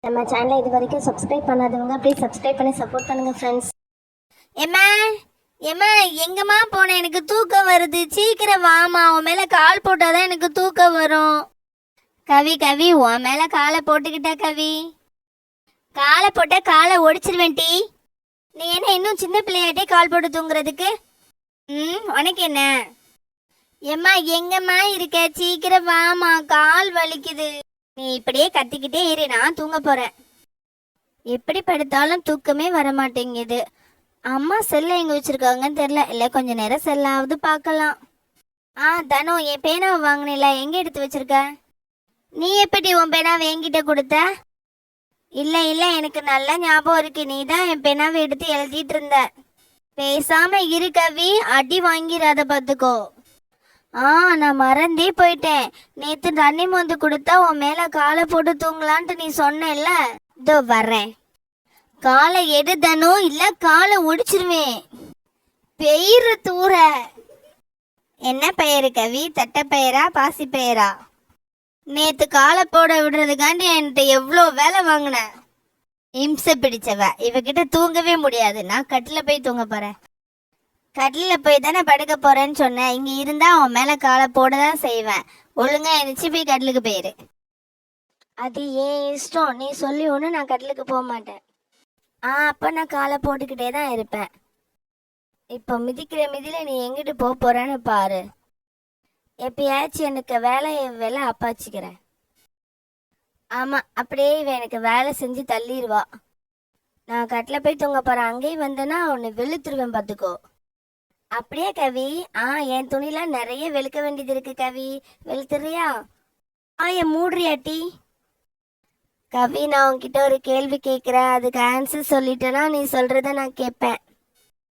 நம்ம சேனலை இது வரைக்கும் சப்ஸ்கிரைப் பண்ணாதவங்க ப்ளீஸ் சப்ஸ்கிரைப் பண்ணி சப்போர்ட் பண்ணுங்க ஃப்ரெண்ட்ஸ். ஏம்மா ஏம்மா எங்கம்மா போன? எனக்கு தூக்கம் வருது, சீக்கிரம் வாமா. உன் மேலே கால் போட்டாதான் எனக்கு தூக்கம் வரும். கவி கவி உன் மேலே காலை போட்டுக்கிட்டா கவி. காலை போட்ட காலை ஒடிச்சிருவேன் டி. நீ என்ன இன்னும் சின்ன பிள்ளையாட்டே கால் போட்டு தூங்குறதுக்கு? உனக்கு என்ன? ஏம்மா எங்கம்மா இருக்க? சீக்கிரம் வாமா, கால் வலிக்குது. நீ இப்படியே கத்திக்கிட்டே இரு, நான் தூங்க போறேன். எப்படி படுத்தாலும் தூக்கமே வர மாட்டேங்குது. அம்மா செல்ல எங்க வச்சிருக்காங்கன்னு தெரியல. இல்லை கொஞ்ச நேரம் செல்லாவது பார்க்கலாம். தனு, என் பேனாவை வாங்கினில, எங்க எடுத்து வச்சிருக்க? நீ எப்படி உன் பேனாவை என்கிட்ட கொடுத்த? இல்லை இல்லை, எனக்கு நல்ல ஞாபகம் இருக்கு. நீ தான் என் பேனாவை எடுத்து எழுதிட்டு இருந்த. பேசாம இரு கவி, அடி வாங்கிறாத பார்த்துக்கோ. நான் மறந்தே போயிட்டேன். நேத்து தண்ணி மொந்து கொடுத்தா உன் மேல காலை போட்டு தூங்கலான்ட்டு நீ சொன்னேல்ல. இதோ வர்றேன். காலை எடு தனு, இல்ல காலை ஒடிச்சிருவேன். பெயிரு தூர. என்ன பெயரு கவி? தட்டை பெயரா பாசி பெயரா? நேத்து காலை போட விடுறதுக்காண்டி என்கிட்ட எவ்வளோ வேலை வாங்கின. இம்சை பிடிச்சவ. இவகிட்ட தூங்கவே முடியாது. நான் கட்டில போய் தூங்க போறேன். கட்டில போய் தானே படுக்க போறேன்னு சொன்னேன். இங்க இருந்தா உன் மேல காலை போட தான் செய்வேன். ஒழுங்கா எழுந்துச்சு போய் கட்டிலுக்கு போயிரு. அது ஏன் இஷ்டம். நீ சொல்லி ஒன்று நான் கட்டிலுக்கு போக மாட்டேன். அப்போ நான் காலை போட்டுக்கிட்டே தான் இருப்பேன். இப்போ மிதிக்கிற மிதியில நீ எங்கிட்டு போக போறேன்னு பாரு. எப்பயாச்சும் எனக்கு வேலை அப்பாச்சிக்கிறேன். ஆமா, அப்படியே இவன் எனக்கு வேலை செஞ்சு தள்ளிடுவா. நான் கட்டில் போய் தூங்க போறேன். அங்கேயும் வந்தேன்னா உன்னை வெளுத்துருவேன் பார்த்துக்கோ. அப்படியே கவி? என் துணிலாம் நிறைய வெளுக்க வேண்டியது இருக்கு கவி. வெளுத்துறியா? என் மூடுறியாட்டி? கவி, நான் உன்கிட்ட ஒரு கேள்வி கேட்குறேன். அதுக்கு ஆன்சர் சொல்லிட்டேன்னா நீ சொல்றத நான் கேட்பேன்.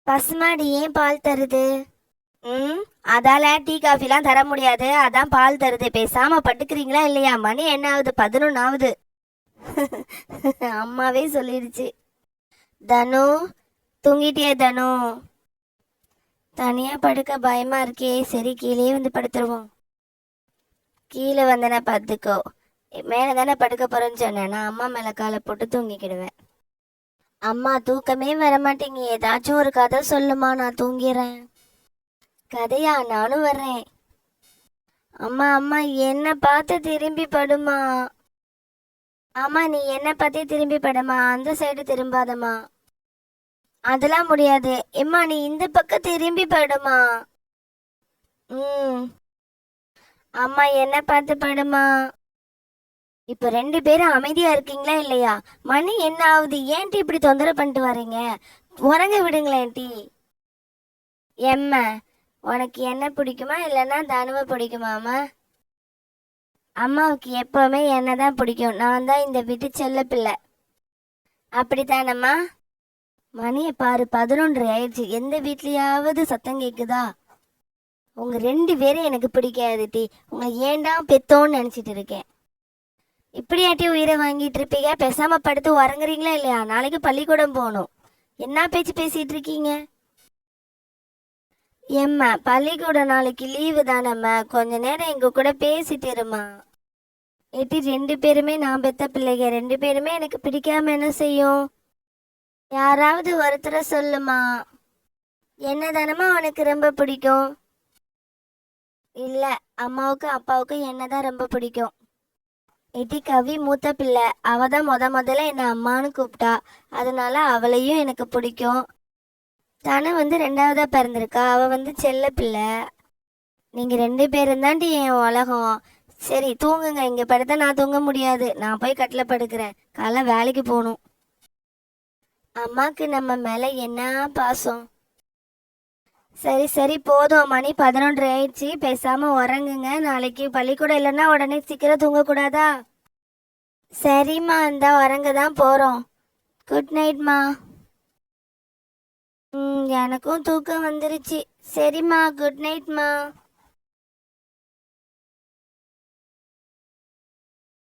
பசுமாடு ஏன் பால் தருது? அதால டீ காஃபிலாம் தர முடியாது, அதான் பால் தருது. பேசாம பட்டுக்கிறீங்களா இல்லையா? மணி என்ன ஆகுது? 11 ஆகுது. அம்மாவே சொல்லிடுச்சு. தனு, தூங்கிட்டியே தனு? தனியா படுக்க பயமா இருக்கே. சரி, கீழே வந்து படுத்துருவோம். கீழே வந்தனா பார்த்துக்கோ. மேலே தானே படுக்க போறேன்னு சொன்னேன். நான் அம்மா மேலே காலை போட்டு தூங்கிக்கிடுவேன். அம்மா, தூக்கமே வரமாட்டேங்க. ஏதாச்சும் ஒரு கதை சொல்லுமா, நான் தூங்கிறேன். கதையா? நானும் வர்றேன். அம்மா அம்மா, என்ன பார்த்து திரும்பி படுமா. அம்மா, நீ என்ன பார்த்தே திரும்பி படுமா, அந்த சைடு திரும்பாதம்மா. அதெல்லாம் முடியாது. எம்மா, நீ இந்த பக்கம் திரும்பி படுமா. அம்மா, என்ன பார்த்து படுமா. இப்ப 2 பேரும் அமைதியா இருக்கீங்களா இல்லையா? மணி என்ன ஆகுது? ஏன்டி இப்படி தொந்தரவு பண்ணிட்டு வரீங்க? உறங்க விடுங்களேன் டி. எம்ம, உனக்கு என்ன பிடிக்குமா இல்லைன்னா தனுவை பிடிக்குமாம்மா? அம்மாவுக்கு எப்பவுமே என்ன தான் பிடிக்கும். நான் தான் இந்த வீட்டு செல்ல பிள்ளை. அப்படித்தானம்மா? மணியை பாரு, 11 ஆயிடுச்சு. எந்த வீட்லயாவது சத்தம் கேக்குதா? உங்க 2 பேரும் எனக்கு பிடிக்காது டி. உங்களை ஏண்டா பெத்தோன்னு நினைச்சிட்டு இருக்கேன். இப்படியாட்டி உயிரை வாங்கிட்டு இருப்பீங்க. பேசாம படுத்து உறங்குறீங்களா இல்லையா? நாளைக்கு பள்ளிக்கூடம் போகணும். என்ன பேச்சு பேசிட்டு இருக்கீங்க? ஏம்மா, பள்ளிக்கூடம் நாளைக்கு லீவு தானம்மா. கொஞ்ச நேரம் எங்க கூட பேசிட்டு இருமா. ஏட்டி, 2 பேருமே நான் பெத்த பிள்ளைங்க. 2 பேருமே எனக்கு பிடிக்காம என்ன செய்யும்? யாராவது ஒருத்தரை சொல்லுமா. என்ன தானம்மா உனக்கு ரொம்ப பிடிக்கும்? இல்ல, அம்மாவுக்கும் அப்பாவுக்கும் என்னதான் ரொம்ப பிடிக்கும். ஏட்டி, கவி மூத்த பிள்ளை. அவ தான் முதல்ல என்னை அம்மானு கூப்பிட்டா. அதனால அவளையும் எனக்கு பிடிக்கும். தனு 2வதா பிறந்திருக்கா. அவ செல்ல பிள்ளை. நீங்க 2 பேரும் தாண்டி என் உலகம். சரி, தூங்குங்க. இங்க படுத்தா நான் தூங்க முடியாது. நான் போய் கட்டில படுக்கிறேன். காலைல வேலைக்கு போகணும். அம்மாக்கு நம்ம மேல என்ன பாசம். சரி சரி, போதும். மணி 11 ஆயிடுச்சு. பேசாம உறங்குங்க. நாளைக்கு பள்ளிக்கூடம் இல்லைன்னா உடனே சீக்கிரம் தூங்கக்கூடாதா? சரிம்மா, இந்த உறங்க தான் போறோம். குட் நைட்மா. எனக்கும் தூக்கம் வந்துருச்சு. சரிம்மா, குட் நைட்மா.